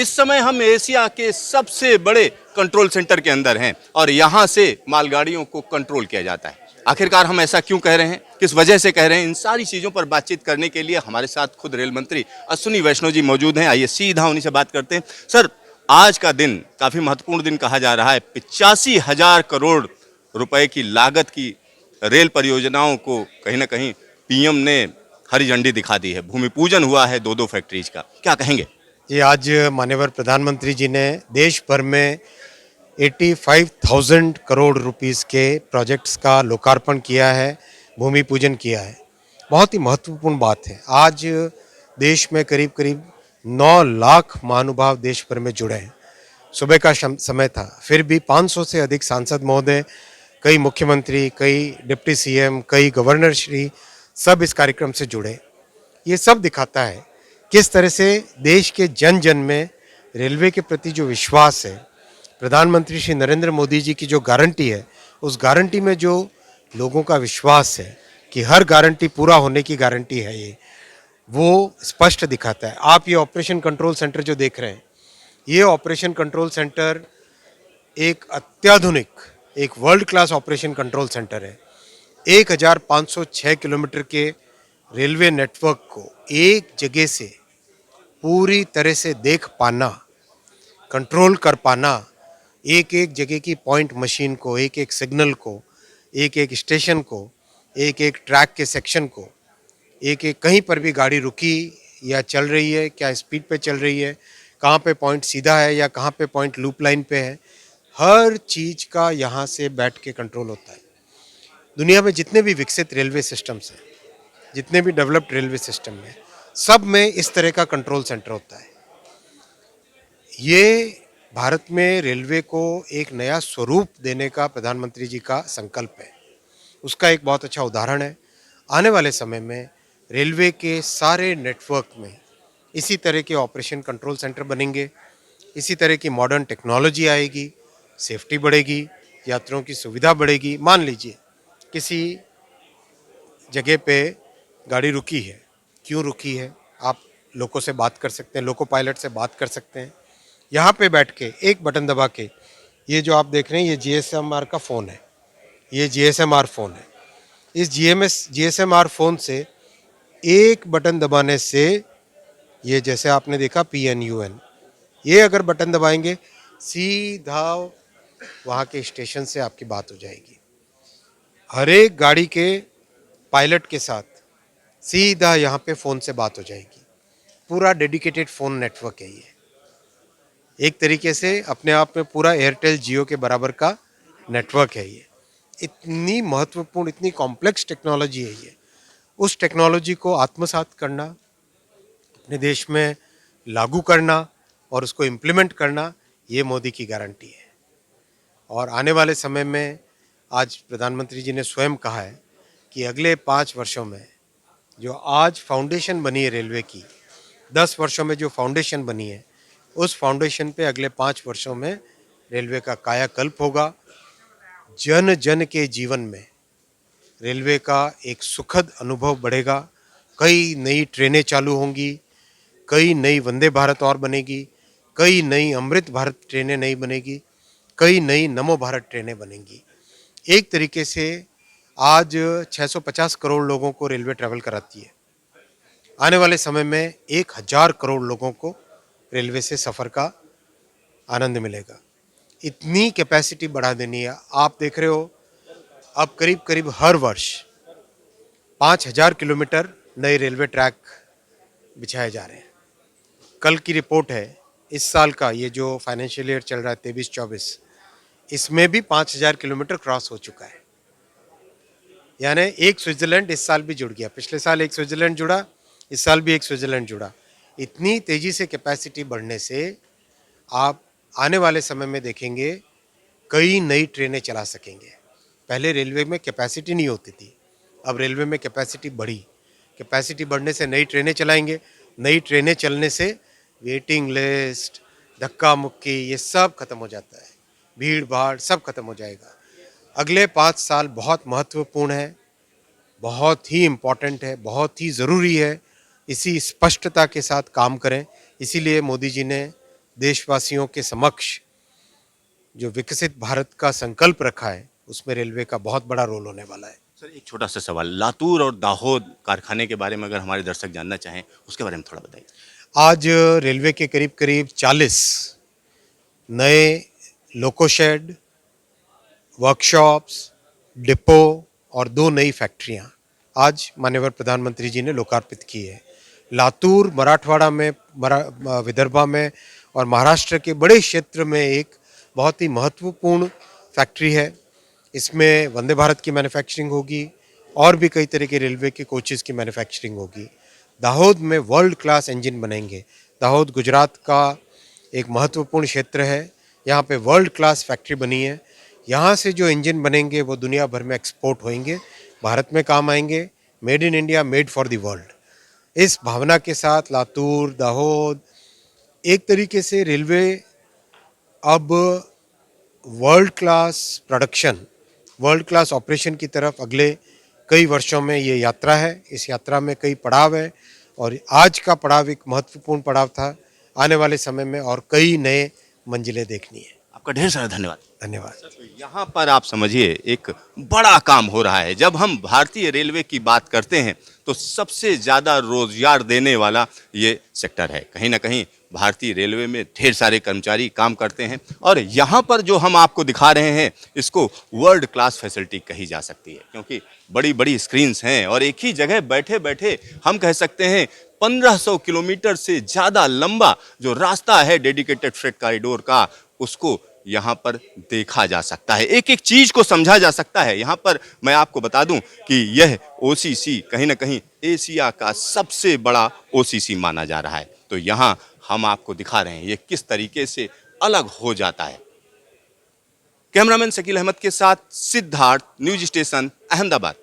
इस समय हम एशिया के सबसे बड़े कंट्रोल सेंटर के अंदर हैं और यहाँ से मालगाड़ियों को कंट्रोल किया जाता है। आखिरकार हम ऐसा क्यों कह रहे हैं, किस वजह से कह रहे हैं, इन सारी चीज़ों पर बातचीत करने के लिए हमारे साथ खुद रेल मंत्री अश्विनी वैष्णव जी मौजूद हैं। आइए सीधा उन्हीं से बात करते हैं। सर, आज का दिन काफ़ी महत्वपूर्ण दिन कहा जा रहा है। 85,000 करोड़ रुपए की लागत की रेल परियोजनाओं को कहीं ना कहीं पीएम ने हरी झंडी दिखा दी है। भूमि पूजन हुआ है दो फैक्ट्रीज का, क्या कहेंगे? जी, आज माननीय प्रधानमंत्री जी ने देश भर में 85,000 करोड़ रुपीस के प्रोजेक्ट्स का लोकार्पण किया है, भूमि पूजन किया है। बहुत ही महत्वपूर्ण बात है। आज देश में करीब करीब 9 लाख महानुभाव देश भर में जुड़े हैं। सुबह का समय था, फिर भी 500 से अधिक सांसद महोदय, कई मुख्यमंत्री, कई डिप्टी सीएम, कई गवर्नर श्री सब इस कार्यक्रम से जुड़े। ये सब दिखाता है किस तरह से देश के जन जन में रेलवे के प्रति जो विश्वास है, प्रधानमंत्री श्री नरेंद्र मोदी जी की जो गारंटी है, उस गारंटी में जो लोगों का विश्वास है कि हर गारंटी पूरा होने की गारंटी है, ये वो स्पष्ट दिखाता है। आप ये ऑपरेशन कंट्रोल सेंटर जो देख रहे हैं, ये ऑपरेशन कंट्रोल सेंटर एक अत्याधुनिक, एक world class operation control centre है। 1506 किलोमीटर के रेलवे नेटवर्क को एक जगह से पूरी तरह से देख पाना, कंट्रोल कर पाना, एक एक जगह की पॉइंट मशीन को, एक एक सिग्नल को, एक एक स्टेशन को, एक एक ट्रैक के सेक्शन को, एक एक कहीं पर भी गाड़ी रुकी या चल रही है, क्या स्पीड पे चल रही है, कहाँ पे पॉइंट सीधा है या कहाँ पे पॉइंट लूप लाइन पे है, हर चीज़ का यहाँ से बैठ के कंट्रोल होता है। दुनिया में जितने भी विकसित रेलवे सिस्टम्स हैं, जितने भी डेवलप्ड रेलवे सिस्टम हैं, सब में इस तरह का कंट्रोल सेंटर होता है। ये भारत में रेलवे को एक नया स्वरूप देने का प्रधानमंत्री जी का संकल्प है। उसका एक बहुत अच्छा उदाहरण है। आने वाले समय में रेलवे के सारे नेटवर्क में इसी तरह के ऑपरेशन कंट्रोल सेंटर बनेंगे, इसी तरह की मॉडर्न टेक्नोलॉजी आएगी, सेफ्टी बढ़ेगी, यात्रियों की सुविधा बढ़ेगी। मान लीजिए किसी जगह पे गाड़ी रुकी है, क्यों रुकी है, आप लोगों से बात कर सकते हैं, लोको पायलट से बात कर सकते हैं। यहाँ पे बैठ के एक बटन दबा के, ये जो आप देख रहे हैं, ये जीएसएमआर का फ़ोन है, ये जीएसएमआर फ़ोन है। इस जीएसएमआर फ़ोन से एक बटन दबाने से, ये जैसे आपने देखा PNUN, ये अगर बटन दबाएंगे सीधा वहाँ के स्टेशन से आपकी बात हो जाएगी। हर एक गाड़ी के पायलट के साथ सीधा यहाँ पे फ़ोन से बात हो जाएगी। पूरा डेडिकेटेड फ़ोन नेटवर्क है ये। एक तरीके से अपने आप में पूरा एयरटेल जियो के बराबर का नेटवर्क है ये। इतनी महत्वपूर्ण, इतनी कॉम्प्लेक्स टेक्नोलॉजी है ये। उस टेक्नोलॉजी को आत्मसात करना, अपने देश में लागू करना और उसको इम्प्लीमेंट करना, ये मोदी की गारंटी है। और आने वाले समय में आज प्रधानमंत्री जी ने स्वयं कहा है कि अगले 5 वर्षों में जो आज फाउंडेशन बनी है रेलवे की, 10 वर्षों में जो फाउंडेशन बनी है, उस फाउंडेशन पे अगले 5 वर्षों में रेलवे का कायाकल्प होगा। जन जन के जीवन में रेलवे का एक सुखद अनुभव बढ़ेगा। कई नई ट्रेनें चालू होंगी, कई नई वंदे भारत और बनेगी, कई नई अमृत भारत ट्रेनें नई बनेगी, कई नई नमो भारत ट्रेनें बनेंगी। एक तरीके से आज 650 करोड़ लोगों को रेलवे ट्रैवल कराती है। आने वाले समय में 1000 करोड़ लोगों को रेलवे से सफ़र का आनंद मिलेगा। इतनी कैपेसिटी बढ़ा देनी है। आप देख रहे हो, अब करीब करीब हर वर्ष 5000 किलोमीटर नए रेलवे ट्रैक बिछाए जा रहे हैं। कल की रिपोर्ट है, इस साल का ये जो फाइनेंशियल ईयर चल रहा है 23-24, इसमें भी 5000 किलोमीटर क्रॉस हो चुका है। यानी एक स्विट्ज़रलैंड इस साल भी जुड़ गया। पिछले साल एक स्विट्ज़रलैंड जुड़ा, इस साल भी एक स्विट्ज़रलैंड जुड़ा। इतनी तेज़ी से कैपेसिटी बढ़ने से आप आने वाले समय में देखेंगे कई नई ट्रेनें चला सकेंगे। पहले रेलवे में कैपेसिटी नहीं होती थी, अब रेलवे में कैपेसिटी बढ़ी। कैपेसिटी बढ़ने से नई ट्रेनें चलाएंगे, नई ट्रेनें चलने से वेटिंग लिस्ट, धक्का मुक्की, ये सब खत्म हो जाता है, भीड़ भाड़ सब खत्म हो जाएगा। अगले 5 साल बहुत महत्वपूर्ण है, बहुत ही इम्पॉर्टेंट है, बहुत ही ज़रूरी है। इसी स्पष्टता के साथ काम करें। इसीलिए मोदी जी ने देशवासियों के समक्ष जो विकसित भारत का संकल्प रखा है उसमें रेलवे का बहुत बड़ा रोल होने वाला है। सर एक छोटा सा सवाल, लातूर और दाहोद कारखाने के बारे में अगर हमारे दर्शक जानना चाहें उसके बारे में थोड़ा बताइए। आज रेलवे के करीब करीब 40 नए लोको शेड, वर्कशॉप्स, डिपो और 2 नई फैक्ट्रियां आज माननीय प्रधानमंत्री जी ने लोकार्पित की है। लातूर मराठवाड़ा में, विदर्भा में और महाराष्ट्र के बड़े क्षेत्र में एक बहुत ही महत्वपूर्ण फैक्ट्री है। इसमें वंदे भारत की मैन्युफैक्चरिंग होगी और भी कई तरह के रेलवे के कोचेज़ की मैन्युफैक्चरिंग होगी। दाहोद में वर्ल्ड क्लास इंजन बनेंगे। दाहोद गुजरात का एक महत्वपूर्ण क्षेत्र है, यहाँ पे वर्ल्ड क्लास फैक्ट्री बनी है। यहाँ से जो इंजन बनेंगे वो दुनिया भर में एक्सपोर्ट होंगे, भारत में काम आएंगे। Made in India, made for the world. इस भावना के साथ लातूर, दाहोद, एक तरीके से रेलवे अब world class production, world class operation की तरफ अगले कई वर्षों में ये यात्रा है। इस यात्रा में कई पड़ाव है और आज का पड़ाव एक महत्वपूर्ण पड़ाव था। आने वाले समय में और कई नए मंजिलें देखनी है। आपका ढेर सारा धन्यवाद। धन्यवाद। यहाँ पर आप समझिए एक बड़ा काम हो रहा है। जब हम भारतीय रेलवे की बात करते हैं तो सबसे ज़्यादा रोजगार देने वाला ये सेक्टर है। कहीं ना कहीं भारतीय रेलवे में ढेर सारे कर्मचारी काम करते हैं और यहाँ पर जो हम आपको दिखा रहे हैं इसको वर्ल्ड क्लास फैसिलिटी कही जा सकती है, क्योंकि बड़ी बड़ी स्क्रीन्स हैं और एक ही जगह बैठे बैठे हम कह सकते हैं 1500 किलोमीटर से ज़्यादा लंबा जो रास्ता है डेडिकेटेड फ्रेट कॉरिडोर का, उसको यहाँ पर देखा जा सकता है, एक एक चीज को समझा जा सकता है। यहाँ पर मैं आपको बता दूं कि यह ओसीसी कहीं ना कहीं एशिया का सबसे बड़ा ओसीसी माना जा रहा है। तो यहाँ हम आपको दिखा रहे हैं ये किस तरीके से अलग हो जाता है। कैमरामैन शकील अहमद के साथ सिद्धार्थ, न्यूज स्टेशन, अहमदाबाद।